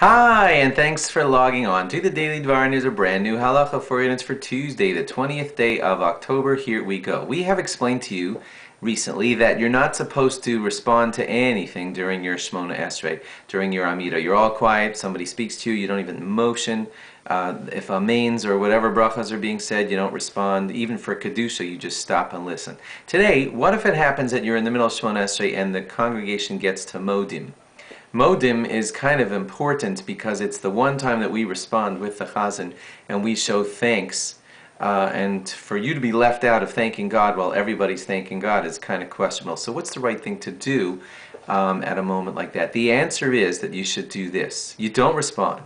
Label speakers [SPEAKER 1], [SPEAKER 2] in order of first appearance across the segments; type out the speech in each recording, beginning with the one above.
[SPEAKER 1] Hi, and thanks for logging on to the Daily Dvar, and here's a brand new Halacha for you, and it's for Tuesday, the 20th day of October. Here we go. We have explained to you recently that you're not supposed to respond to anything during your Shmona Esrei, during your Amida. You're all quiet, somebody speaks to you, you don't even motion. If amens or whatever brachas are being said, you don't respond. Even for Kedusha, you just stop and listen. Today, what if it happens that you're in the middle of Shmona Esrei and the congregation gets to Modim? Modim is kind of important because it's the one time that we respond with the Chazan and we show thanks. And for you to be left out of thanking God while everybody's thanking God is kind of questionable. So what's the right thing to do at a moment like that? The answer is that you should do this. You don't respond,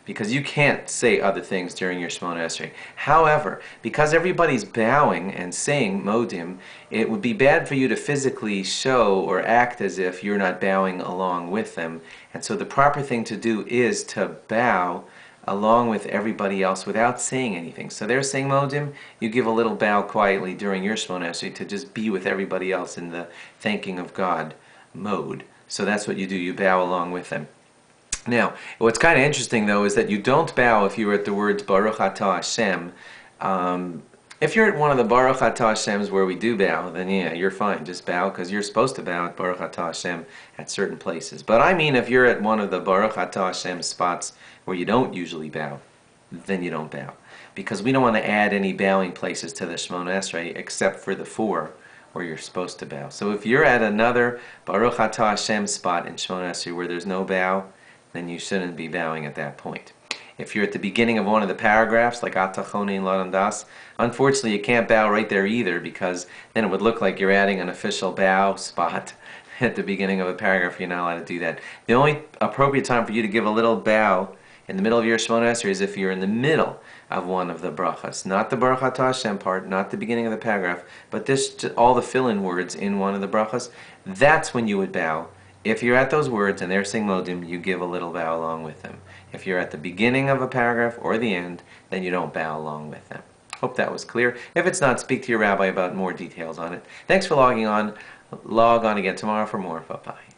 [SPEAKER 1] because you can't say other things during your Shemona Esrei. However, because everybody's bowing and saying Modim, it would be bad for you to physically show or act as if you're not bowing along with them. And so the proper thing to do is to bow along with everybody else without saying anything. So they're saying Modim, you give a little bow quietly during your Shemona Esrei to just be with everybody else in the thanking of God mode. So that's what you do, you bow along with them. Now, what's kind of interesting, though, is that you don't bow if you're at the words Baruch Atah Hashem. If you're at one of the Baruch Atah Hashems where we do bow, then yeah, you're fine. Just bow, because you're supposed to bow at Baruch Atah Hashem at certain places. But I mean, if you're at one of the Baruch Atah Hashem spots where you don't usually bow, then you don't bow. Because we don't want to add any bowing places to the Shemona Esrei except for the four where you're supposed to bow. So if you're at another Baruch Atah Hashem spot in Shemona Esrei where there's no bow, then you shouldn't be bowing at that point. If you're at the beginning of one of the paragraphs, like Atachonin Larandas, unfortunately you can't bow right there either, because then it would look like you're adding an official bow spot at the beginning of a paragraph. You're not allowed to do that. The only appropriate time for you to give a little bow in the middle of your Shemona Esrei is if you're in the middle of one of the brachas. Not the Baruch Atah Hashem part, not the beginning of the paragraph, but this, all the fill-in words in one of the brachas. That's when you would bow. If you're at those words and they're saying Modim, you give a little bow along with them. If you're at the beginning of a paragraph or the end, then you don't bow along with them. Hope that was clear. If it's not, speak to your rabbi about more details on it. Thanks for logging on. Log on again tomorrow for more. Bye-bye.